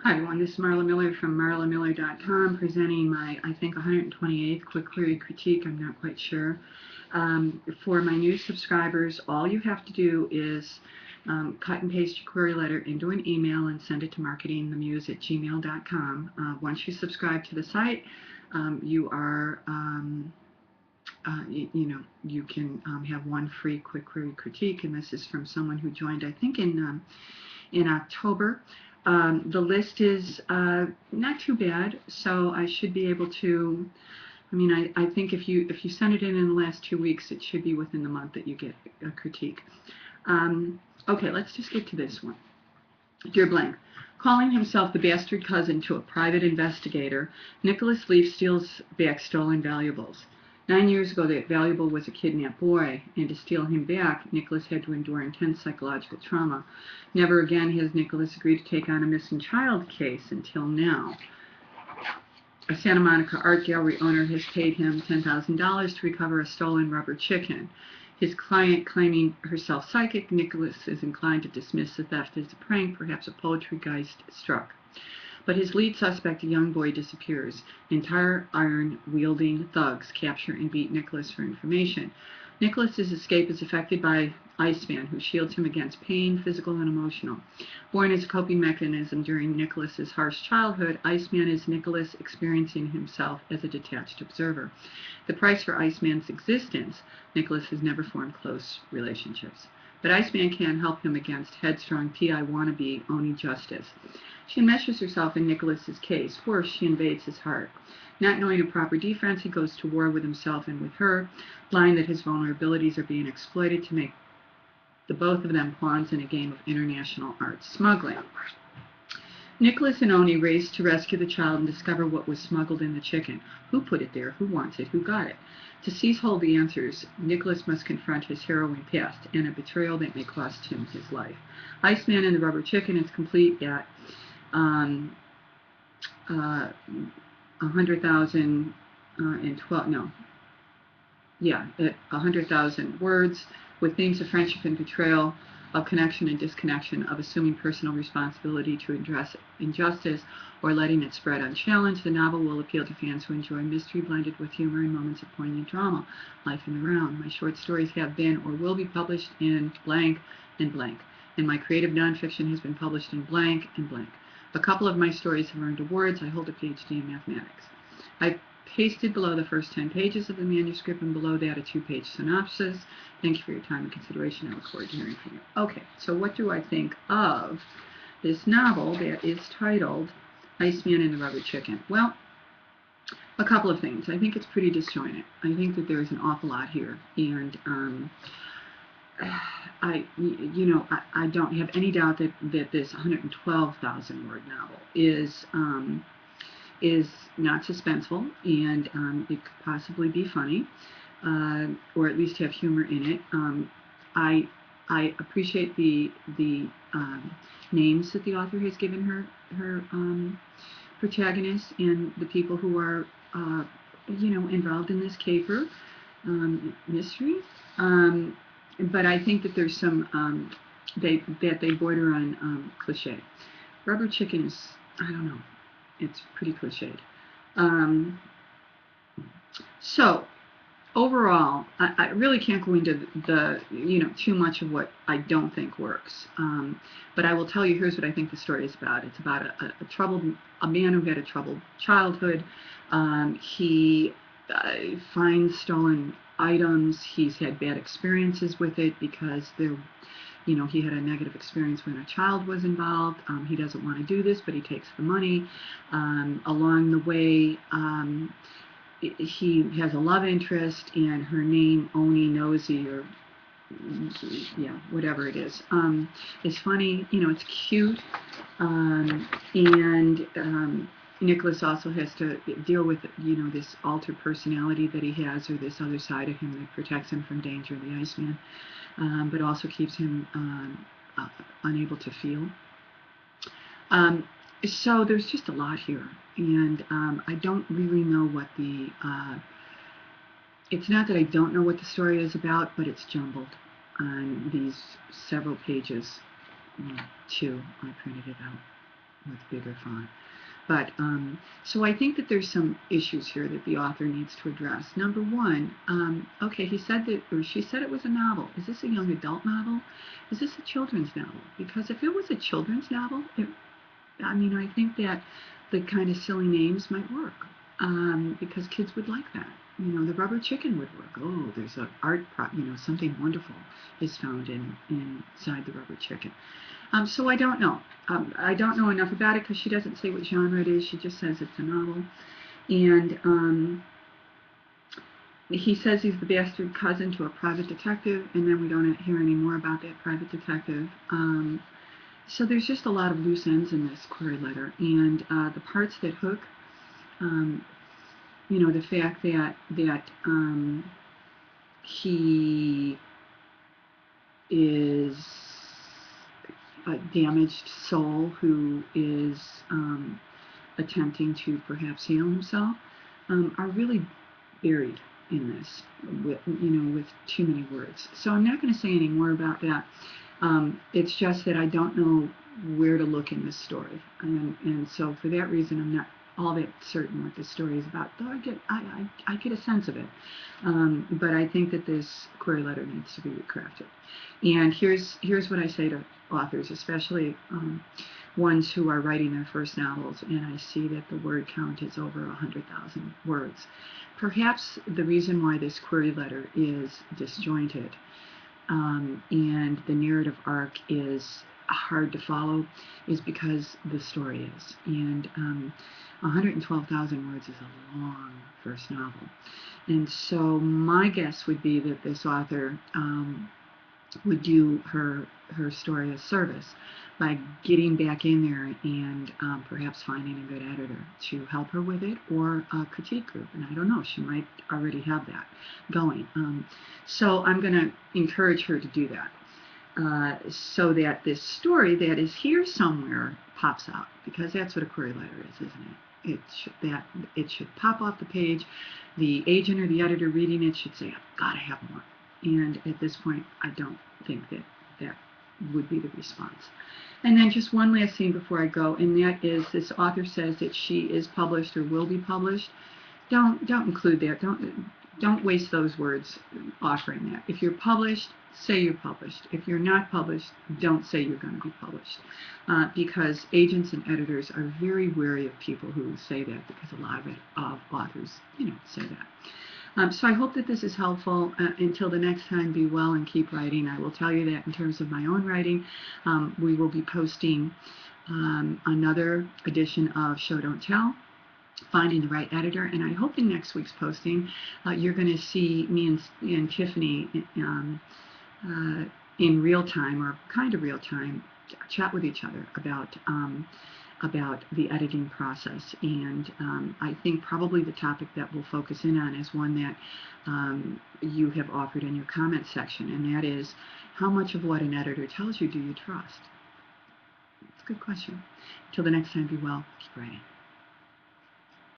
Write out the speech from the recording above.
Hi everyone, this is Marla Miller from marlamiller.com presenting my, I think, 128th quick query critique. I'm not quite sure. For my new subscribers, all you have to do is cut and paste your query letter into an email and send it to marketingthemuse@gmail.com. Once you subscribe to the site, you are you can have one free quick query critique, and this is from someone who joined, I think, in October. The list is not too bad, so I should be able to. I mean, I think if you send it in the last 2 weeks, it should be within the month that you get a critique. Okay, let's just get to this one. Dear Blank, calling himself the bastard cousin to a private investigator, Nicholas Leaf steals back stolen valuables. 9 years ago, that valuable was a kidnapped boy, and to steal him back, Nicholas had to endure intense psychological trauma. Never again has Nicholas agreed to take on a missing child case until now. A Santa Monica art gallery owner has paid him $10,000 to recover a stolen rubber chicken. His client claiming herself psychic, Nicholas is inclined to dismiss the theft as a prank, perhaps a poltergeist struck. But his lead suspect, a young boy, disappears. Entire iron-wielding thugs capture and beat Nicholas for information. Nicholas's escape is effected by Iceman, who shields him against pain, physical and emotional. Born as a coping mechanism during Nicholas's harsh childhood, Iceman is Nicholas experiencing himself as a detached observer. The price for Iceman's existence, Nicholas has never formed close relationships. But Iceman can help him against headstrong PI wannabe Oni Justice. She enmeshes herself in Nicholas's case. Worse, she invades his heart. Not knowing a proper defense, he goes to war with himself and with her, blind that his vulnerabilities are being exploited to make the both of them pawns in a game of international art smuggling. Nicholas and Oni race to rescue the child and discover what was smuggled in the chicken. Who put it there? Who wants it? Who got it? To seize hold of the answers, Nicholas must confront his harrowing past and a betrayal that may cost him his life. Iceman and the Rubber Chicken is complete at 100,000 words with themes of friendship and betrayal, of connection and disconnection, of assuming personal responsibility to address injustice or letting it spread unchallenged. The novel will appeal to fans who enjoy mystery blended with humor and moments of poignant drama. Life in the Round. My short stories have been or will be published in blank and blank, and my creative nonfiction has been published in blank and blank. A couple of my stories have earned awards. I hold a PhD in mathematics. I've pasted below the first 10 pages of the manuscript and below that a 2-page synopsis. Thank you for your time and consideration. I look forward to hearing from you. Okay, so what do I think of this novel that is titled Iceman and the Rubber Chicken? Well, a couple of things. I think it's pretty disjointed. I think that there's an awful lot here, and I don't have any doubt that this 112,000 word novel is not suspenseful, and it could possibly be funny, or at least have humor in it. I appreciate the names that the author has given her protagonists and the people who are involved in this caper mystery. But I think that there's some they border on cliche. Rubber Chicken is, I don't know, it's pretty cliched. So overall, I really can't go into the too much of what I don't think works. But I will tell you, here's what I think the story is about. It's about a man who had a troubled childhood. He finds stolen items. He's had bad experiences with it because he had a negative experience when a child was involved. He doesn't want to do this, but he takes the money. Along the way, he has a love interest, and her name, Oni Nosy, or whatever it is funny. It's cute, and Nicholas also has to deal with this altered personality that he has, or this other side of him that protects him from danger, the Iceman, but also keeps him unable to feel. So there's just a lot here, and I don't really know what it's not that I don't know what the story is about, but it's jumbled on these several pages. Two, I printed it out with bigger font. But so I think that there's some issues here that the author needs to address. Number one, okay, he said that, or she said it was a novel. Is this a young adult novel? Is this a children's novel? Because if it was a children's novel, I mean, I think that the kind of silly names might work because kids would like that. You know, the rubber chicken would work. Oh, there's an art prop. You know, something wonderful is found inside the rubber chicken. So I don't know. I don't know enough about it because she doesn't say what genre it is. She just says it's a novel. And he says he's the bastard cousin to a private detective, and then we don't hear any more about that private detective. So there's just a lot of loose ends in this query letter, and the parts that hook, you know, the fact that he is a damaged soul who is attempting to perhaps heal himself, are really buried in this, with, you know, with too many words. So I'm not going to say any more about that. It's just that I don't know where to look in this story, and so for that reason I'm not all that certain what this story is about, though I get a sense of it. But I think that this query letter needs to be recrafted. And here's what I say to authors, especially ones who are writing their first novels, and I see that the word count is over 100,000 words. Perhaps the reason why this query letter is disjointed and the narrative arc is hard to follow is because the story is. And 112,000 words is a long first novel. And so my guess would be that this author would do her story a service by getting back in there and perhaps finding a good editor to help her with it, or a critique group. And I don't know, she might already have that going. So I'm going to encourage her to do that, so that this story that is here somewhere pops out, because that's what a query letter is, isn't it? It should pop off the page. The agent or the editor reading it should say, I've got to have more. And at this point, I don't think that that would be the response. And then just one last thing before I go, and that is, this author says that she is published or will be published. Don't include that. Don't waste those words offering that. If you're published, say you're published. If you're not published, don't say you're going to be published, because agents and editors are very wary of people who say that, because a lot of authors, you know, say that. So I hope that this is helpful. Until the next time, be well and keep writing. I will tell you that in terms of my own writing, we will be posting another edition of Show Don't Tell, Finding the Right Editor, and I hope in next week's posting you're going to see me and Tiffany in real time, or kind of real time, chat with each other about the editing process. And I think probably the topic that we'll focus in on is one that you have offered in your comment section, and that is, how much of what an editor tells you do you trust? It's a good question. Until the next time, be well, keep writing.